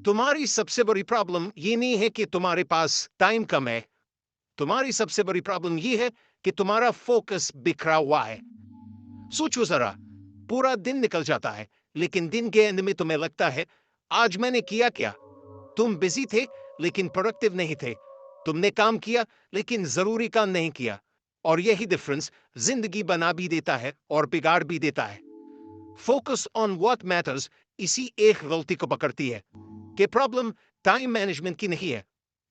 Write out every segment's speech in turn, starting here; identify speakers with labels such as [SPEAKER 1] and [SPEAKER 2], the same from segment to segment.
[SPEAKER 1] तुम्हारी सबसे बड़ी प्रॉब्लम ये नहीं है कि तुम्हारे पास टाइम कम है। तुम्हारी सबसे बड़ी प्रॉब्लम ये है कि तुम्हारा फोकस बिखरा हुआ है। सोचो जरा, पूरा दिन निकल जाता है, लेकिन दिन के एंड में तुम्हें लगता है, आज मैंने किया क्या? तुम बिजी थे, लेकिन प्रोडक्टिव नहीं थे। तुमने काम किया, लेकिन जरूरी काम नहीं किया। और यही डिफरेंस जिंदगी बना भी देता है और बिगाड़ भी देता है। फोकस ऑन व्हाट मैटर्स इसी एक गलती को पकड़ती है कि प्रॉब्लम टाइम मैनेजमेंट की नहीं है,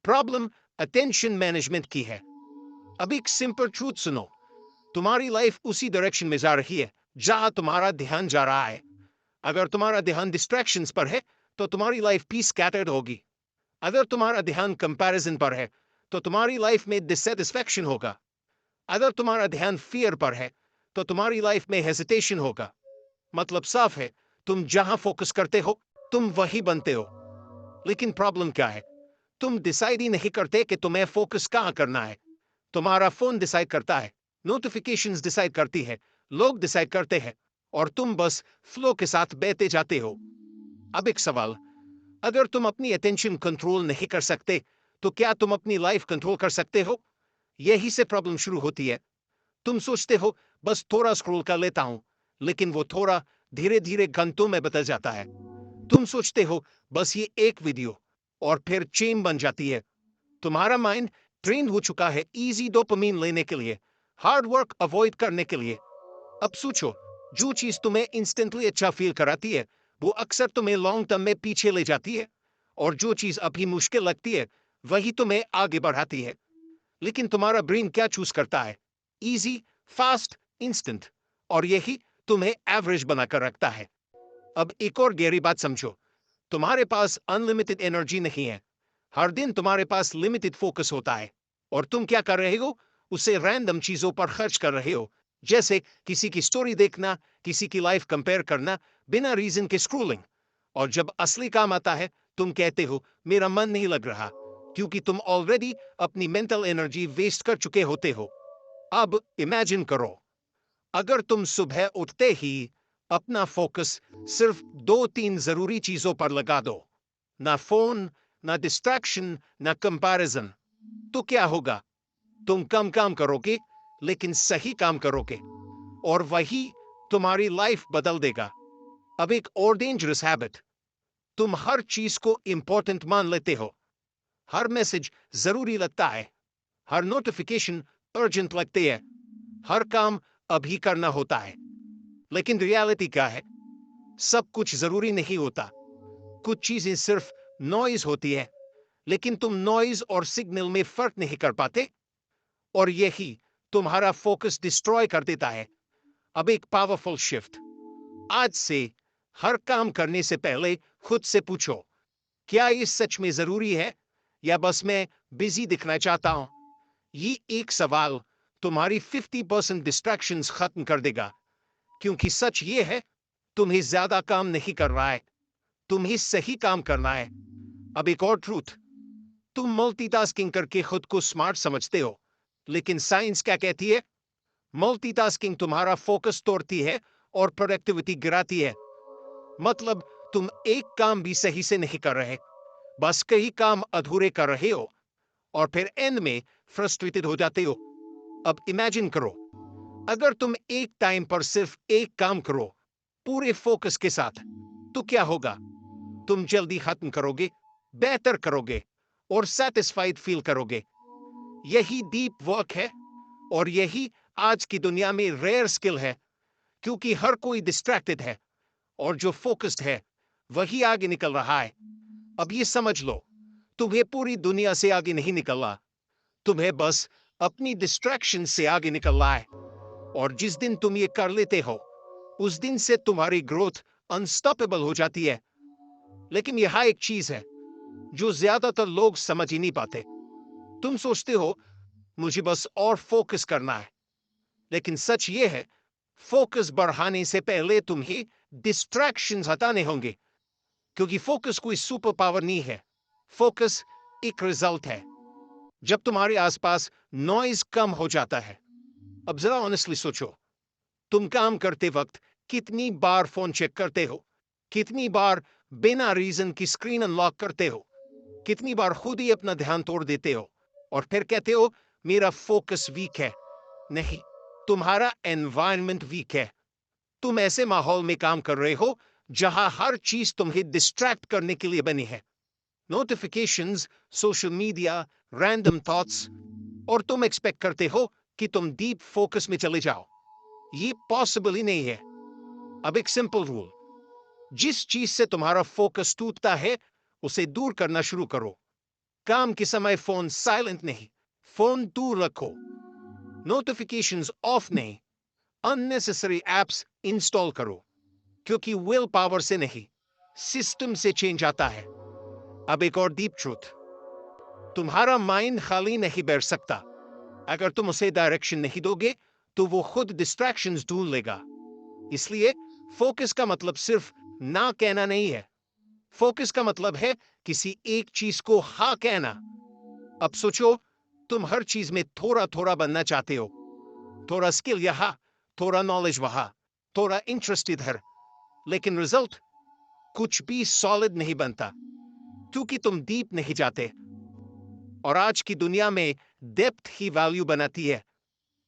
[SPEAKER 1] प्रॉब्लम अटेंशन मैनेजमेंट की है। अब एक सिंपल ट्रूथ सुनो, तुम्हारी लाइफ उसी डायरेक्शन में जा रही है जहां तुम्हारा ध्यान जा रहा है। अगर तुम्हारा ध्यान डिस्ट्रैक्शंस पर है, तो तुम्हारी लाइफ भी स्कैटर्ड होगी। अगर तुम्हारा ध्यान कंपैरिजन पर है, तो तुम्हारी लाइफ में डिससेटिस्फैक्शन होगा। अगर तुम्हारा ध्यान फियर पर है, तो तुम्हारी लाइफ में हेजिटेशन होगा। मतलब साफ है, तुम जहां फोकस करते हो, तुम वही बनते हो। लेकिन प्रॉब्लम क्या है? तुम डिसाइड ही नहीं करते कि तुम्हें फोकस कहां करना है। तुम्हारा फोन डिसाइड करता है, नोटिफिकेशंस डिसाइड करती है, लोग डिसाइड करते हैं, और तुम बस फ्लो के साथ बहते जाते हो। अब एक सवाल, अगर तुम अपनी अटेंशन कंट्रोल नहीं कर सकते, तो क्या तुम अपनी लाइफ कंट्रोल कर सकते हो? यही से प्रॉब्लम शुरू होती है। तुम सोचते हो, बस थोड़ा स्क्रॉल कर लेता हूं, लेकिन वो थोड़ा धीरे धीरे घंटों में बदल जाता है। तुम सोचते हो, बस ये एक वीडियो, और फिर चेन बन जाती है। तुम्हारा माइंड ट्रेन हो चुका है इजी डोपामिन लेने के लिए, हार्ड वर्क अवॉइड करने के लिए। अब सोचो, जो चीज तुम्हें इंस्टेंटली अच्छा फील कराती है, वो अक्सर तुम्हें लॉन्ग टर्म में पीछे ले जाती है। और जो चीज अभी मुश्किल लगती है, वही तुम्हें आगे बढ़ाती है। लेकिन तुम्हारा ब्रेन क्या चूज करता है? Easy, fast, instant. और यही तुम्हें एवरेज बनाकर रखता है। अब एक और गहरी बात समझो, तुम्हारे पास अनलिमिटेड एनर्जी नहीं है। हर दिन तुम्हारे पास लिमिटेड फोकस होता है। और तुम क्या कर रहे हो? उसे रैंडम चीजों पर खर्च कर रहे हो। जैसे किसी की स्टोरी देखना, किसी की लाइफ कंपेयर करना, बिना रीजन के स्क्रोलिंग। और जब असली काम आता है, तुम कहते हो, मेरा मन नहीं लग रहा, क्योंकि तुम ऑलरेडी अपनी मेंटल एनर्जी वेस्ट कर चुके होते हो। अब इमेजिन करो, अगर तुम सुबह उठते ही अपना फोकस सिर्फ दो तीन जरूरी चीजों पर लगा दो, ना फोन, ना डिस्ट्रैक्शन, ना कंपैरिजन, तो क्या होगा? तुम कम काम करोगे, लेकिन सही काम करोगे। और वही तुम्हारी लाइफ बदल देगा। अब एक और डेंजरस हैबिट, तुम हर चीज को इंपॉर्टेंट मान लेते हो। हर मैसेज जरूरी लगता है, हर नोटिफिकेशन अर्जेंट लगती है, हर काम अभी करना होता है। लेकिन रियलिटी क्या है? सब कुछ जरूरी नहीं होता। कुछ चीजें सिर्फ नॉइज होती है। लेकिन तुम नॉइज और सिग्नल में फर्क नहीं कर पाते, और यही तुम्हारा फोकस डिस्ट्रॉय कर देता है। अब एक पावरफुल शिफ्ट, आज से हर काम करने से पहले खुद से पूछो, क्या ये सच में जरूरी है, या बस मैं बिजी दिखना चाहता हूं? ये एक सवाल तुम्हारी 50% डिस्ट्रैक्शंस खत्म कर देगा। क्योंकि सच ये है, तुम्हें ज्यादा काम नहीं कर रहा है, तुम्हें सही काम करना है। अब एक और ट्रूथ, तुम मल्टीटास्किंग करके खुद को स्मार्ट समझते हो, लेकिन साइंस क्या कहती है? मल्टीटास्किंग तुम्हारा फोकस तोड़ती है और प्रोडक्टिविटी गिराती है। मतलब तुम एक काम भी सही से नहीं कर रहे, बस कई काम अधूरे कर रहे हो, और फिर एंड में फ्रस्ट्रेटेड हो जाते हो। अब इमेजिन करो, अगर तुम एक टाइम पर सिर्फ एक काम करो, पूरे फोकस के साथ, तो क्या होगा? तुम जल्दी खत्म करोगे, बेहतर करोगे, और सेटिस्फाइड फील करोगे। यही डीप वर्क है, और यही आज की दुनिया में रेयर स्किल है। क्योंकि हर कोई डिस्ट्रैक्टेड है, और जो फोकस्ड है, वही आगे निकल रहा है। अब ये समझ लो, तुम्हें पूरी दुनिया से आगे नहीं निकलना, तुम्हें बस अपनी डिस्ट्रैक्शन से आगे निकलना है। और जिस दिन तुम ये कर लेते हो, उस दिन से तुम्हारी ग्रोथ अनस्टॉपेबल हो जाती है। लेकिन यह एक चीज है जो ज्यादातर लोग समझ ही नहीं पाते। तुम सोचते हो, मुझे बस और फोकस करना है। लेकिन सच ये है, फोकस बढ़ाने से पहले तुम्हें डिस्ट्रैक्शंस हटाने होंगे। क्योंकि फोकस कोई सुपर पावर नहीं है, फोकस एक रिजल्ट है। जब तुम्हारे आसपास नॉइज कम हो जाता है, अब जरा ऑनेस्टली सोचो, तुम काम करते वक्त कितनी बार फोन चेक करते हो? कितनी बार बिना रीजन की स्क्रीन अनलॉक करते हो? कितनी बार खुद ही अपना ध्यान तोड़ देते हो और फिर कहते हो मेरा फोकस वीक है? नहीं, तुम्हारा एनवायरनमेंट वीक है। तुम ऐसे माहौल में काम कर रहे हो जहां हर चीज तुम्हें डिस्ट्रैक्ट करने के लिए बनी है। Notifications, social media, random thoughts, और तुम एक्सपेक्ट करते हो कि तुम डीप फोकस में चले जाओ। ये पॉसिबल ही नहीं है। अब एक सिंपल रूल, जिस चीज से तुम्हारा फोकस टूटता है उसे दूर करना शुरू करो। काम के समय फोन साइलेंट नहीं, फोन दूर रखो। नोटिफिकेशंस ऑफ नहीं, अननेसेसरी एप्स इंस्टॉल करो, क्योंकि विल पावर से नहीं, सिस्टम से चेंज आता है। अब एक और डीप ट्रूथ, तुम्हारा माइंड खाली नहीं बैठ सकता। अगर तुम उसे डायरेक्शन नहीं दोगे तो वो खुद डिस्ट्रैक्शंस ढूंढ लेगा। इसलिए फोकस का मतलब सिर्फ ना कहना नहीं है। फोकस का मतलब है किसी एक चीज को हाँ कहना। अब सोचो, तुम हर चीज में थोड़ा थोड़ा बनना चाहते हो। थोड़ा स्किल यहां, थोड़ा नॉलेज वहां, थोड़ा इंटरेस्ट इधर, लेकिन रिजल्ट कुछ भी सॉलिड नहीं बनता, क्योंकि तुम डीप नहीं जाते। और आज की दुनिया में डेप्थ ही वैल्यू बनाती है।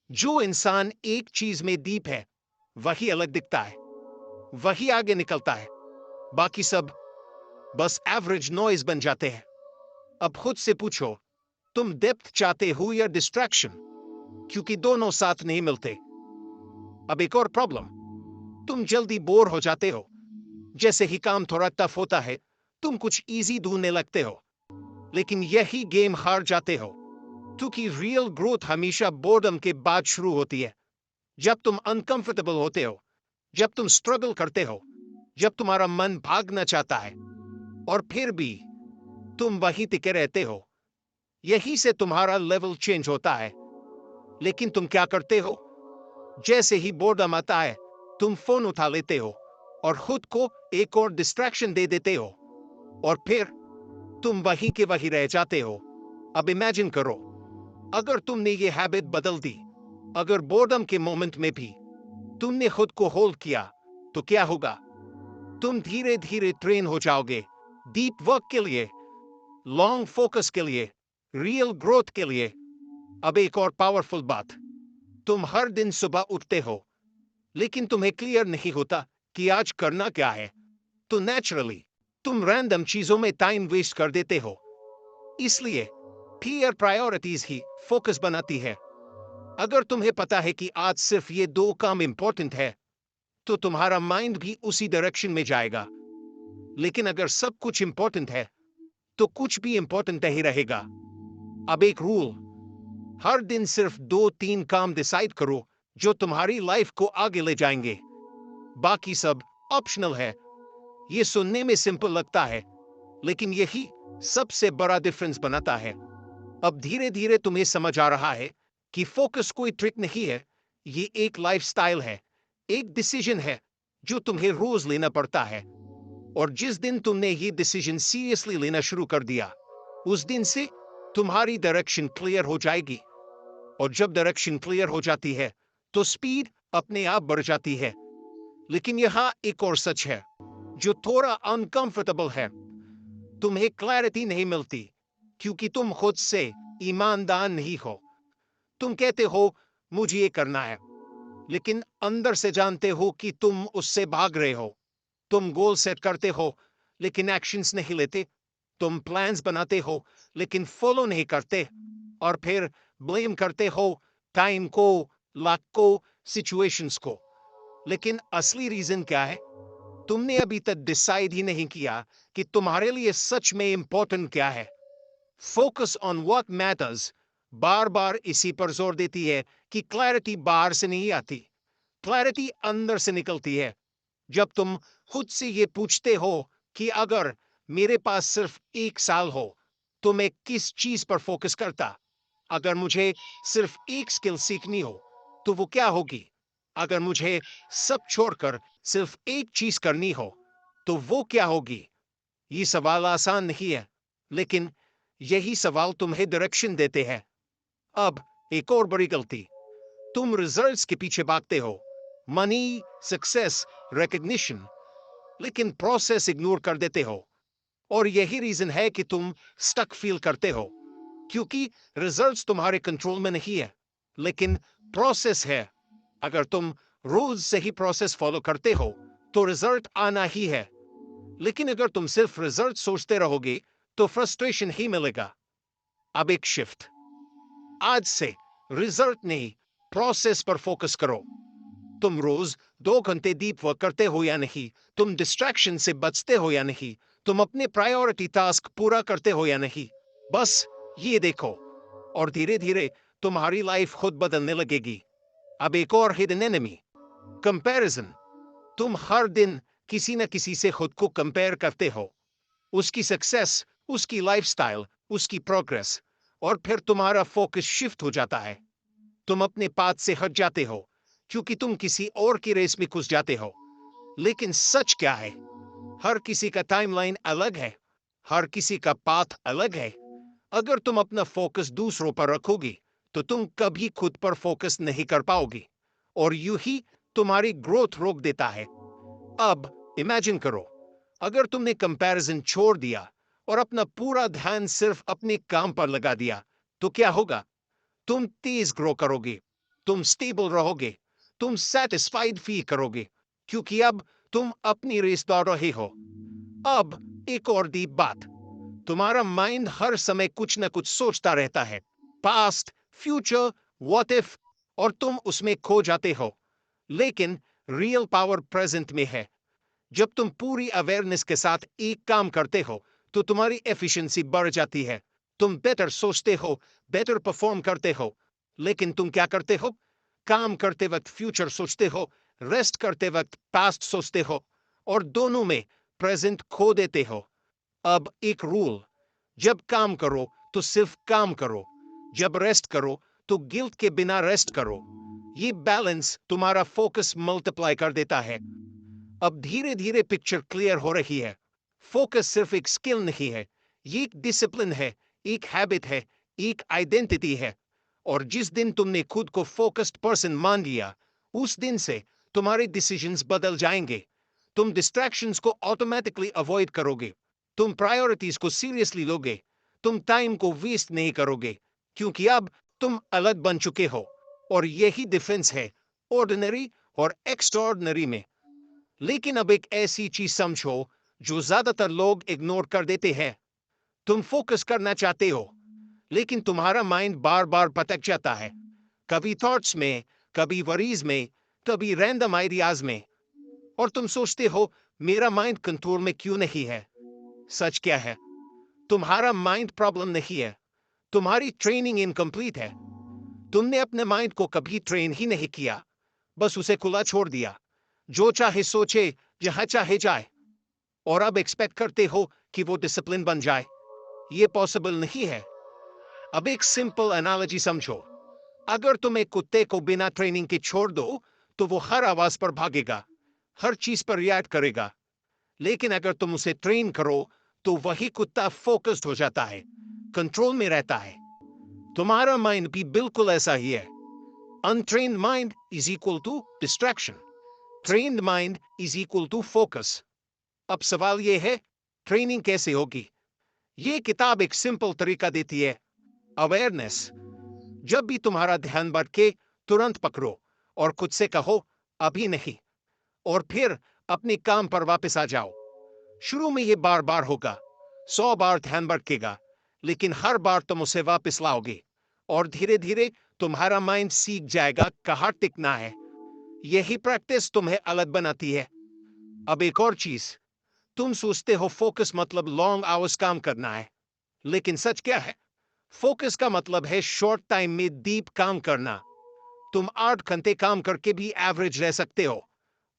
[SPEAKER 1] जो इंसान एक चीज में डीप है वही अलग दिखता है, वही आगे निकलता है। बाकी सब बस एवरेज नॉइज बन जाते हैं। अब खुद से पूछो, तुम डेप्थ चाहते हो या डिस्ट्रैक्शन? क्योंकि दोनों साथ नहीं मिलते। अब एक और प्रॉब्लम, तुम जल्दी बोर हो जाते हो। जैसे ही काम थोड़ा टफ होता है तुम कुछ इजी ढूंढने लगते हो, लेकिन यही गेम हार जाते हो। क्योंकि रियल ग्रोथ हमेशा बोर्डम के बाद शुरू होती है। जब तुम अनकंफर्टेबल होते हो, जब तुम स्ट्रगल करते हो, जब तुम्हारा मन भागना चाहता है और फिर भी तुम वहीं टिके रहते हो, यही से तुम्हारा लेवल चेंज होता है। लेकिन तुम क्या करते हो? जैसे ही बोर्डम आता है तुम फोन उठा लेते हो और खुद को एक और डिस्ट्रैक्शन दे देते हो, और फिर तुम वहीं के वहीं रह जाते हो। अब इमेजिन करो, अगर तुमने ये हैबिट बदल दी, अगर बोर्डम के मोमेंट में भी तुमने खुद को होल्ड किया, तो क्या होगा? तुम धीरे धीरे ट्रेन हो जाओगे डीप वर्क के लिए, लॉन्ग फोकस के लिए, रियल ग्रोथ के लिए। अब एक और पावरफुल बात, तुम हर दिन सुबह उठते हो लेकिन तुम्हें क्लियर नहीं होता कि आज करना क्या है। तो नेचुरली तुम रैंडम चीजों में टाइम वेस्ट कर देते हो। इसलिए क्लियर प्रायोरिटीज ही फोकस बनाती है। अगर तुम्हें पता है कि आज सिर्फ ये दो काम इंपॉर्टेंट है तो तुम्हारा माइंड भी उसी डायरेक्शन में जाएगा। लेकिन अगर सब कुछ इंपॉर्टेंट है तो कुछ भी इंपॉर्टेंट नहीं रहेगा। अब एक रूल, हर दिन सिर्फ 2-3 काम डिसाइड करो जो तुम्हारी लाइफ को आगे ले जाएंगे। बाकी सब ऑप्शनल है। ये सुनने में सिंपल लगता है, लेकिन यही सबसे बड़ा डिफरेंस बनाता है। अब धीरे धीरे तुम्हें समझ आ रहा है कि फोकस कोई ट्रिक नहीं है, ये एक लाइफस्टाइल है, एक डिसीजन है जो तुम्हें रोज लेना पड़ता है। और जिस दिन तुमने ये डिसीजन सीरियसली लेना शुरू कर दिया, उस दिन से तुम्हारी डायरेक्शन क्लियर हो जाएगी। और जब डायरेक्शन क्लियर हो जाती है तो स्पीड अपने आप बढ़ जाती है। लेकिन यहां एक और सच है जो थोड़ा अनकंफर्टेबल है, तुम्हें क्लैरिटी नहीं मिलती क्योंकि तुम खुद से ईमानदार नहीं हो। तुम कहते हो मुझे ये करना है, लेकिन अंदर से जानते हो कि तुम उससे भाग रहे हो। तुम गोल सेट करते हो लेकिन एक्शंस नहीं लेते। तुम प्लान्स बनाते हो लेकिन फॉलो नहीं करते, और फिर ब्लेम करते हो टाइम को, लक को, सिचुएशंस को। लेकिन असली रीजन क्या है? तुमने अभी तक डिसाइड ही नहीं किया कि तुम्हारे लिए सच में इंपॉर्टेंट क्या है। फोकस ऑन व्हाट मैटर्स बार बार इसी पर जोर देती है कि क्लैरिटी बाहर से नहीं आती, क्लैरिटी अंदर से निकलती है। जब तुम खुद से ये पूछते हो कि अगर मेरे पास सिर्फ 1 साल हो तो मैं किस चीज पर फोकस करता? अगर मुझे सिर्फ एक स्किल सीखनी हो तो वो क्या होगी? अगर मुझे सब छोड़कर सिर्फ एक चीज करनी हो तो वो क्या होगी? ये सवाल आसान नहीं है, लेकिन यही सवाल तुम्हें डायरेक्शन देते हैं। अब एक और बड़ी गलती, तुम रिजल्ट्स के पीछे भागते हो, मनी, सक्सेस, रिकग्निशन, लेकिन प्रोसेस इग्नोर कर देते हो। और यही रीजन है कि तुम स्टक फील करते हो, क्योंकि रिजल्ट्स तुम्हारे कंट्रोल में नहीं है, लेकिन प्रोसेस है। अगर तुम रोज सही प्रोसेस फॉलो करते हो तो रिजल्ट आना ही है। लेकिन अगर तुम सिर्फ रिजल्ट सोचते रहोगे तो फ्रस्ट्रेशन ही मिलेगा। अब एक शिफ्ट, आज से रिजल्ट नहीं, प्रोसेस पर फोकस करो। तुम रोज 2 घंटे डीप वर्क करते हो या नहीं, तुम डिस्ट्रैक्शन से बचते हो या नहीं, तुम अपने प्रायोरिटी टास्क पूरा करते हो या नहीं, बस ये देखो। और धीरे धीरे तुम्हारी लाइफ खुद बदलने लगेगी। अब एक और हिडन एनिमी, कंपैरिजन। तुम हर दिन किसी न किसी से खुद को कंपेयर करते हो, उसकी सक्सेस, उसकी लाइफस्टाइल, उसकी प्रोग्रेस, और फिर तुम्हारा फोकस शिफ्ट हो जाता है। तुम अपने पाथ से हट जाते हो क्योंकि तुम किसी और की रेस में घुस जाते हो। लेकिन सच क्या है? हर किसी का टाइमलाइन अलग है, हर किसी का पाथ अलग है। अगर तुम अपना फोकस दूसरों पर रखोगी तो तुम कभी खुद पर फोकस नहीं कर पाओगी, और यूं ही तुम्हारी ग्रोथ रोक देता है। अब इमेजिन करो, अगर तुमने कंपैरिजन छोड़ दिया और अपना पूरा ध्यान सिर्फ अपने काम पर लगा दिया, तो क्या होगा? तुम तेज ग्रो करोगे, तुम स्टेबल रहोगे, तुम सेटिस्फाइड फील करोगे, क्योंकि अब तुम अपनी रेस दौड़ रहे हो। अब एक और डीप बात, तुम्हारा माइंड हर समय कुछ न कुछ सोचता रहता है, पास्ट, फ्यूचर, व्हाट इफ, और तुम उसमें खो जाते हो। लेकिन रियल पावर प्रेजेंट में है। जब तुम पूरी अवेयरनेस के साथ एक काम करते हो तो तुम्हारी एफिशिएंसी बढ़ जाती है। तुम बेटर सोचते हो, बेटर परफॉर्म करते हो। लेकिन तुम क्या करते हो? काम करते वक्त फ्यूचर सोचते हो, रेस्ट करते वक्त पास्ट सोचते हो, और दोनों में प्रेजेंट खो देते हो। अब एक रूल, जब काम करो तो सिर्फ काम करो, जब रेस्ट करो तो गिल्ट के बिना रेस्ट करो। ये बैलेंस तुम्हारा फोकस मल्टीप्लाई कर देता है। अब धीरे धीरे पिक्चर क्लियर हो रही है। फोकस सिर्फ एक स्किल नहीं है, ये एक डिसिप्लिन है, एक हैबिट है, एक आइडेंटिटी है। और जिस दिन तुमने खुद को फोकस्ड पर्सन मान लिया, उस दिन से तुम्हारे डिसीजंस बदल जाएंगे। तुम डिस्ट्रैक्शंस को ऑटोमेटिकली अवॉइड करोगे, तुम प्रायोरिटीज को सीरियसली लोगे, तुम टाइम को वेस्ट नहीं करोगे, क्योंकि अब तुम अलग बन चुके हो। और यही डिफरेंस है ऑर्डिनरी और एक्स्ट्राऑर्डिनरी में। लेकिन अब एक ऐसी चीज समझो जो ज्यादातर लोग इग्नोर कर देते हैं। तुम फोकस करना चाहते हो, लेकिन तुम्हारा माइंड बार बार भटक जाता है, कभी थॉट्स में, कभी वरीज में, कभी रैंडम आइडियाज में। और तुम सोचते हो, मेरा माइंड कंट्रोल में क्यों नहीं है? सच क्या है? तुम्हारा माइंड प्रॉब्लम नहीं है, तुम्हारी ट्रेनिंग इनकम्प्लीट है। तुमने अपने माइंड को कभी ट्रेन ही नहीं किया, बस उसे खुला छोड़ दिया, जो चाहे सोचे, जहां चाहे जाए। और अब एक्सपेक्ट करते हो कि वो डिसिप्लिन बन जाए। ये पॉसिबल नहीं है। अब एक सिंपल एनालॉजी समझो, अगर तुम एक कुत्ते को बिना ट्रेनिंग के छोड़ दो तो वो हर आवाज पर भागेगा, हर चीज पर रिएक्ट करेगा। लेकिन अगर तुम उसे ट्रेन करो तो वही कुत्ता फोकस्ड हो जाता है, कंट्रोल में रहता है। तुम्हारा माइंड भी बिल्कुल ऐसा ही है। Untrained mind is equal to distraction, trained mind is equal to focus. अब सवाल यह है, ट्रेनिंग कैसे होगी? ये किताब एक सिंपल तरीका देती है, अवेयरनेस। जब भी तुम्हारा ध्यान भटके, तुरंत पकड़ो और खुद से कहो, अभी नहीं, और फिर अपने काम पर वापस आ जाओ। शुरू में ये बार बार होगा, 100 बार ध्यान भटकेगा, लेकिन हर बार तुम उसे वापस लाओगे, और धीरे धीरे तुम्हारा माइंड सीख जाएगा कहाँ टिकना है। यही प्रैक्टिस तुम्हें अलग बनाती है। अब एक और चीज, तुम सोचते हो फोकस मतलब लॉन्ग आवर्स काम करना है, लेकिन सच क्या है? फोकस का मतलब है शॉर्ट टाइम में डीप काम करना। तुम 8 घंटे काम करके भी एवरेज रह सकते हो,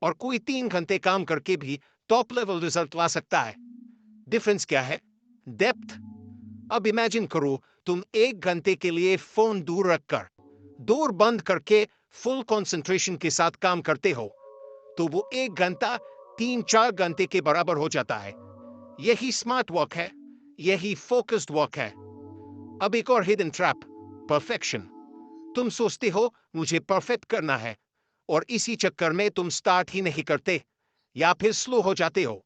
[SPEAKER 1] और कोई 3 घंटे काम करके भी टॉप लेवल रिजल्ट ला सकता है। डिफरेंस क्या है? डेप्थ। अब इमेजिन करो, तुम 1 घंटे के लिए फोन दूर रखकर, डोर बंद करके फुल कंसंट्रेशन के साथ काम करते हो, तो वो 1 घंटा 3-4 घंटे के बराबर हो जाता है। यही स्मार्ट वर्क है, यही फोकस्ड वर्क है। अब एक और हिडन ट्रैप, परफेक्शन। तुम सोचते हो मुझे परफेक्ट करना है, और इसी चक्कर में तुम स्टार्ट ही नहीं करते। या फिर स्लो हो जाते हो।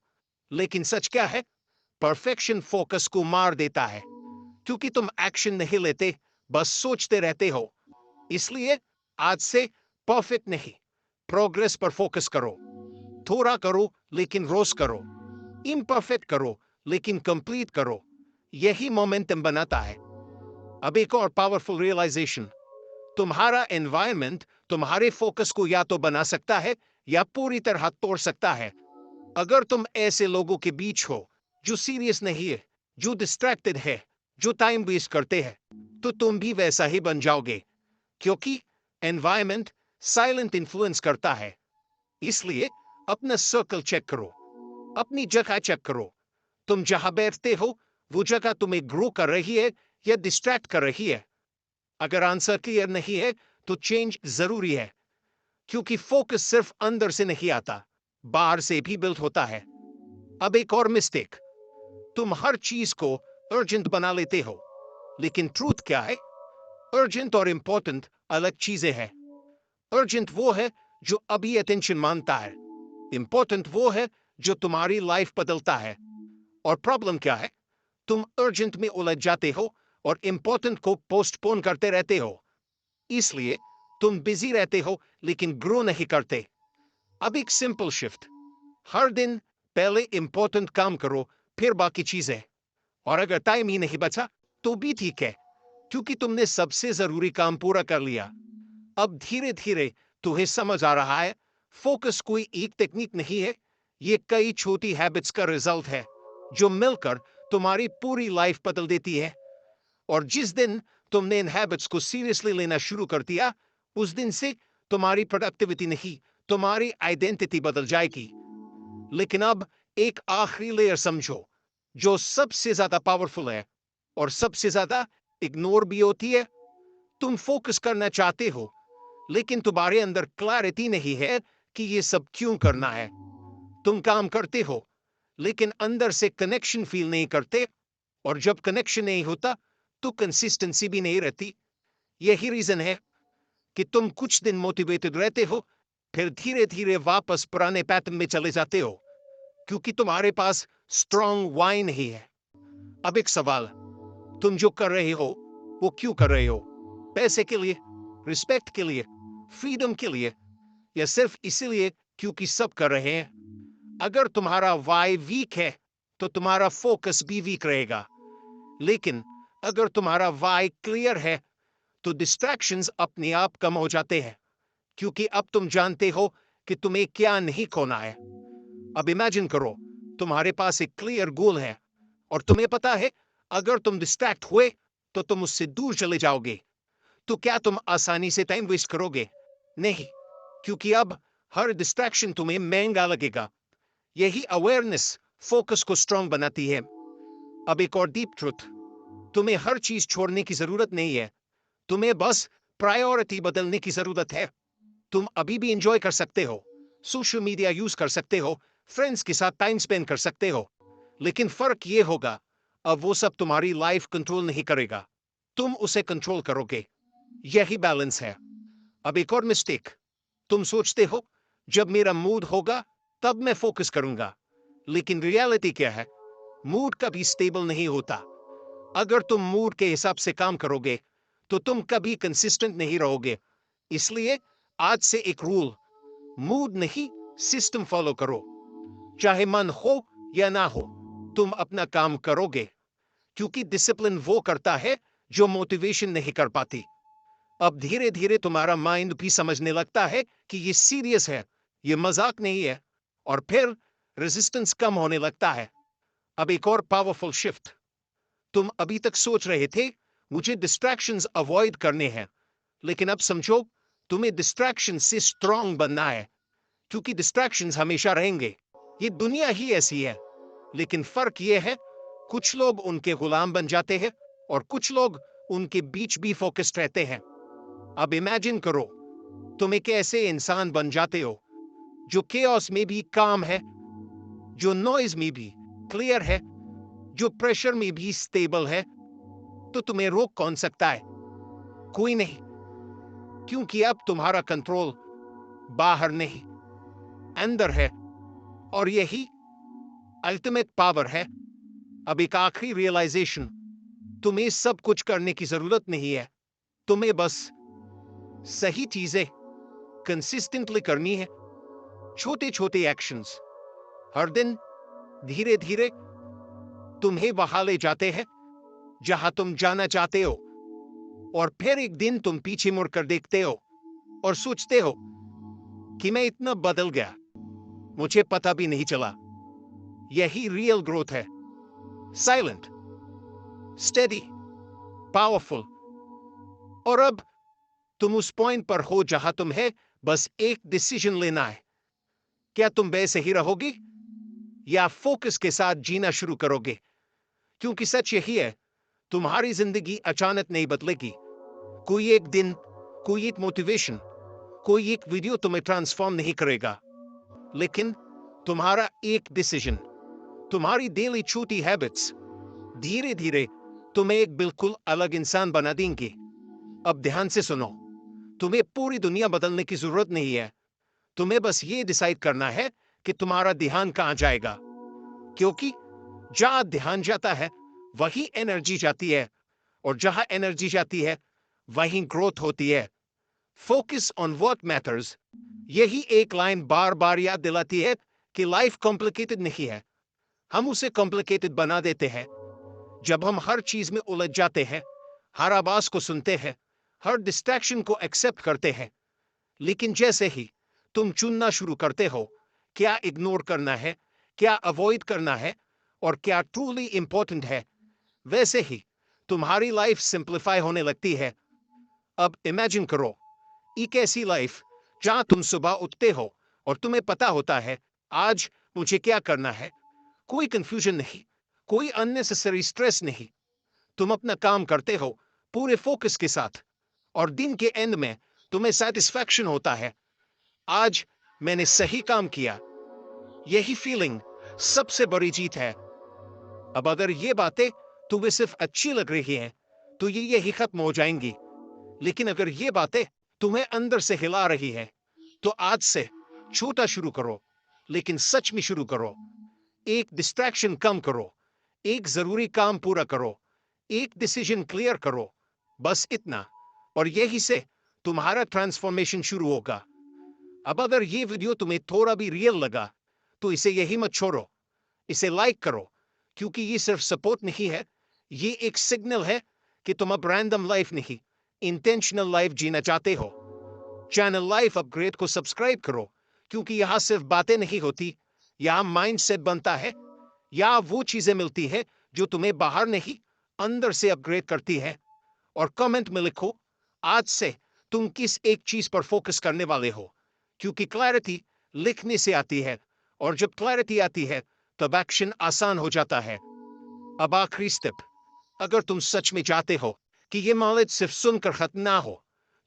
[SPEAKER 1] लेकिन सच क्या है? परफेक्शन फोकस को मार देता है, क्योंकि तुम एक्शन नहीं लेते, बस सोचते रहते हो। इसलिए आज से परफेक्ट नहीं, प्रोग्रेस पर फोकस करो। थोड़ा करो लेकिन रोज करो। इम्परफेक्ट करो लेकिन कंप्लीट करो। यही मोमेंटम बनाता है। अब एक और पावरफुल रियलाइजेशन, तुम्हारा एनवायरनमेंट तुम्हारे फोकस को या तो बना सकता है या पूरी तरह तोड़ सकता है। अगर तुम ऐसे लोगों के बीच हो जो सीरियस नहीं है, जो डिस्ट्रैक्टेड है, जो टाइम वेस्ट करते हैं, तो तुम भी वैसा ही बन जाओगे, क्योंकि एनवायरनमेंट साइलेंट इन्फ्लुएंस करता है। इसलिए अपना सर्कल चेक करो, अपनी जगह चेक करो। तुम जहां बैठते हो वो जगह तुम्हें ग्रो कर रही है या डिस्ट्रैक्ट कर रही है? अगर आंसर क्लियर नहीं है तो चेंज जरूरी है, क्योंकि फोकस सिर्फ अंदर से नहीं आता, बाहर से भी बिल्ड होता है। अब एक और मिस्टेक, तुम हर चीज को अर्जेंट बना लेते हो। लेकिन ट्रूथ क्या है? अर्जेंट और इंपॉर्टेंट अलग चीजें हैं। अर्जेंट वो है जो अभी अटेंशन मांगता है। इंपॉर्टेंट वो है जो तुम्हारी लाइफ बदलता है। और प्रॉब्लम क्या है? तुम अर्जेंट में उलझ जाते हो और इंपॉर्टेंट को पोस्टपोन करते रहते हो। इसलिए तुम बिजी रहते हो लेकिन ग्रो नहीं करते। अब एक सिंपल शिफ्ट, हर दिन पहले इंपॉर्टेंट काम करो, फिर बाकी चीजें। और अगर टाइम ही नहीं बचा तो भी ठीक है, क्योंकि तुमने सबसे जरूरी काम पूरा कर लिया। अब धीरे धीरे तुम्हें समझ आ रहा है, फोकस कोई एक टेक्निक नहीं है, ये कई छोटी हैबिट्स का रिजल्ट है जो मिलकर तुम्हारी पूरी लाइफ बदल देती है। और जिस दिन तुमने इन हैबिट्स को सीरियसली लेना शुरू कर दिया, उस दिन से तुम्हारी प्रोडक्टिविटी नहीं, तुम्हारी आइडेंटिटी बदल जाएगी। लेकिन अब एक आखिरी लेयर समझो, जो सबसे ज्यादा पावरफुल है और सबसे ज्यादा इग्नोर भी होती है। तुम फोकस करना चाहते हो, लेकिन तुम्हारे अंदर क्लैरिटी नहीं है कि ये सब क्यों करना है। तुम काम करते हो, लेकिन अंदर से कनेक्शन फील नहीं करते, और जब कनेक्शन नहीं होता तो कंसिस्टेंसी भी नहीं रहती। यही रीजन है कि तुम कुछ दिन मोटिवेटेड रहते हो, फिर धीरे धीरे वापस पुराने पैटर्न में चले जाते हो, क्योंकि तुम्हारे पास स्ट्रॉन्ग वाई नहीं है। अब एक सवाल, तुम जो कर रहे हो वो क्यों कर रहे हो? पैसे के लिए, रिस्पेक्ट के लिए, फ्रीडम के लिए, या सिर्फ इसीलिए क्योंकि सब कर रहे हैं? अगर तुम्हारा वाई वीक है तो तुम्हारा फोकस भी वीक रहेगा। लेकिन अगर तुम्हारा वाई क्लियर है तो डिस्ट्रैक्शंस अपने आप कम हो जाते हैं, क्योंकि अब तुम जानते हो कि तुम्हें क्या नहीं खोना है। अब इमेजिन करो, तुम्हारे पास एक क्लियर गोल है और तुम्हें पता है अगर तुम डिस्ट्रैक्ट हुए तो तुम उससे दूर चले जाओगे। तो क्या तुम आसानी से टाइम वेस्ट करोगे? नहीं, क्योंकि अब हर डिस्ट्रैक्शन तुम्हें महंगा लगेगा। यही अवेयरनेस फोकस को स्ट्रांग बनाती है। अब एक और डीप ट्रुथ, तुम्हें हर चीज छोड़ने की जरूरत नहीं है, तुम्हें बस प्रायोरिटी बदलने की जरूरत है। तुम अभी भी एंजॉय कर सकते हो, सोशल मीडिया यूज कर सकते हो, फ्रेंड्स के साथ टाइम स्पेंड कर सकते हो, लेकिन फर्क ये होगा, अब वो सब तुम्हारी लाइफ कंट्रोल नहीं करेगा, तुम उसे कंट्रोल करोगे। यही बैलेंस है। अब एक और मिस्टेक, तुम सोचते हो जब मेरा मूड होगा तब मैं फोकस करूंगा। लेकिन रियलिटी क्या है? मूड कभी स्टेबल नहीं होता। अगर तुम मूड के हिसाब से काम करोगे तो तुम कभी कंसिस्टेंट नहीं रहोगे। इसलिए आज से एक रूल, मूड नहीं सिस्टम फॉलो करो। चाहे मन हो या ना हो, तुम अपना काम करोगे, क्योंकि डिसिप्लिन वो करता है जो मोटिवेशन नहीं कर पाती। अब धीरे धीरे तुम्हारा माइंड भी समझने लगता है कि ये सीरियस है, ये मजाक नहीं है, और फिर रेजिस्टेंस कम होने लगता है। अब एक और पावरफुल शिफ्ट, तुम अभी तक सोच रहे थे मुझे डिस्ट्रैक्शंस अवॉइड करने हैं, लेकिन अब समझो तुम्हें डिस्ट्रैक्शन से स्ट्रांग बनना है, क्योंकि डिस्ट्रैक्शंस हमेशा रहेंगे। ये दुनिया ही ऐसी है। लेकिन फर्क ये है, कुछ लोग उनके गुलाम बन जाते हैं और कुछ लोग उनके बीच भी फोकस्ड रहते हैं। अब इमेजिन करो, तुम एक ऐसे इंसान बन जाते हो जो केओस में भी काम है, जो नॉइज में भी क्लियर है, जो प्रेशर में भी स्टेबल है। तो तुम्हें रोक कौन सकता है? कोई नहीं, क्योंकि अब तुम्हारा कंट्रोल बाहर नहीं, अंदर है। और यही अल्टीमेट पावर है। अब एक आखिरी रियलाइजेशन, तुम्हें सब कुछ करने की जरूरत नहीं है। तुम्हें बस सही चीजें कंसिस्टेंटली करनी है। छोटे छोटे एक्शंस हर दिन धीरे धीरे तुम्हें वहां ले जाते हैं जहां तुम जाना चाहते हो। और फिर एक दिन तुम पीछे मुड़कर देखते हो और सोचते हो कि मैं इतना बदल गया, मुझे पता भी नहीं चला। यही रियल ग्रोथ है। Silent, steady, powerful. और अब तुम उस पॉइंट पर हो जहां तुम्हें बस एक डिसीजन लेना है। क्या तुम वैसे ही रहोगे या फोकस के साथ जीना शुरू करोगे? क्योंकि सच यही है, तुम्हारी जिंदगी अचानक नहीं बदलेगी। कोई एक दिन, कोई एक मोटिवेशन, कोई एक वीडियो तुम्हें ट्रांसफॉर्म नहीं करेगा। लेकिन तुम्हारा एक डिसीजन, तुम्हारी डेली छोटी हैबिट्स धीरे धीरे तुम्हें एक बिल्कुल अलग इंसान बना देंगे। अब ध्यान से सुनो, तुम्हें पूरी दुनिया बदलने की जरूरत नहीं है। तुम्हें बस ये डिसाइड करना है कि तुम्हारा ध्यान कहां जाएगा। क्योंकि जहां ध्यान जाता है वही एनर्जी जाती है, और जहां एनर्जी जाती है वहीं ग्रोथ होती है। फोकस ऑन व्हाट मैटर्स, यही एक लाइन बार बार याद दिलाती है कि लाइफ कॉम्प्लिकेटेड नहीं है। हम उसे कॉम्प्लिकेटेड बना देते हैं जब हम हर चीज में उलझ जाते हैं, हर आवाज को सुनते हैं, हर डिस्ट्रैक्शन को एक्सेप्ट करते हैं। लेकिन जैसे ही तुम चुनना शुरू करते हो क्या इग्नोर करना है, क्या अवॉइड करना है, और क्या ट्रूली इंपॉर्टेंट है, वैसे ही तुम्हारी लाइफ सिंप्लीफाई होने लगती है। अब इमेजिन करो एक ऐसी लाइफ जहां तुम सुबह उठते हो और तुम्हें पता होता है आज मुझे क्या करना है। कोई कंफ्यूजन नहीं, कोई अननेसेसरी स्ट्रेस नहीं। तुम अपना काम करते हो पूरे फोकस के साथ, और दिन के एंड में तुम्हें सेटिस्फैक्शन होता है, आज मैंने सही काम किया। यही फीलिंग सबसे बड़ी जीत है। अब अगर ये बातें तुम्हें सिर्फ अच्छी लग रही हैं तो ये यही खत्म हो जाएंगी। लेकिन अगर ये बातें तुम्हें अंदर से हिला रही है तो आज से छोटा शुरू करो, लेकिन सच में शुरू करो। एक डिस्ट्रैक्शन कम करो, एक जरूरी काम पूरा करो, एक डिसीजन क्लियर करो, बस इतना। और यही से तुम्हारा ट्रांसफॉर्मेशन शुरू होगा। अब अगर ये वीडियो तुम्हें थोड़ा भी रियल लगा तो इसे यही मत छोड़ो, इसे लाइक करो। क्योंकि ये सिर्फ सपोर्ट नहीं है, ये एक सिग्नल है कि तुम अब रैंडम लाइफ नहीं, इंटेंशनल लाइफ जीना चाहते हो। चैनल लाइफ अपग्रेड को सब्सक्राइब करो, क्योंकि यहां सिर्फ बातें नहीं होती, यहां माइंडसेट बनता है। यहां वो चीजें मिलती है जो तुम्हें बाहर नहीं अंदर से अपग्रेड करती है। और कमेंट में लिखो आज से तुम किस एक चीज पर फोकस करने वाले हो, क्योंकि क्लैरिटी लिखने से आती है, और जब क्लैरिटी आती है तब एक्शन आसान हो जाता है। अब आखिरी स्टेप, अगर तुम सच में चाहते हो कि ये नॉलेज सिर्फ सुनकर खत्म ना हो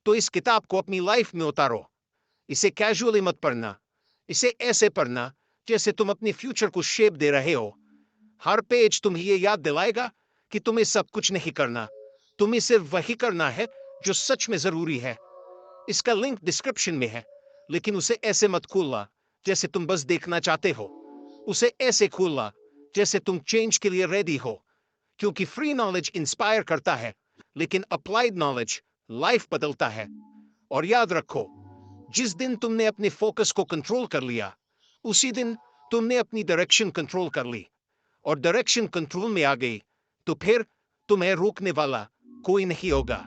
[SPEAKER 1] तो इस किताब को अपनी लाइफ में उतारो। इसे कैजुअली मत पढ़ना, इसे ऐसे पढ़ना जैसे तुम अपने फ्यूचर को शेप दे रहे हो। हर पेज तुम्हें ये याद दिलाएगा कि तुम्हें सब कुछ नहीं करना, तुम्हें सिर्फ वही करना है जो सच में जरूरी है। इसका लिंक डिस्क्रिप्शन में है, लेकिन उसे ऐसे मत खोलना जैसे तुम बस देखना चाहते हो, उसे ऐसे खोलना जैसे तुम चेंज के लिए रेडी हो। क्योंकि फ्री नॉलेज इंस्पायर करता है, लेकिन अप्लाइड नॉलेज लाइफ बदलता है। और याद रखो, जिस दिन तुमने अपने फोकस को कंट्रोल कर लिया उसी दिन तुमने अपनी डायरेक्शन कंट्रोल कर ली। और डायरेक्शन कंट्रोल में आ गई तो फिर तुम्हें रोकने वाला कोई नहीं होगा।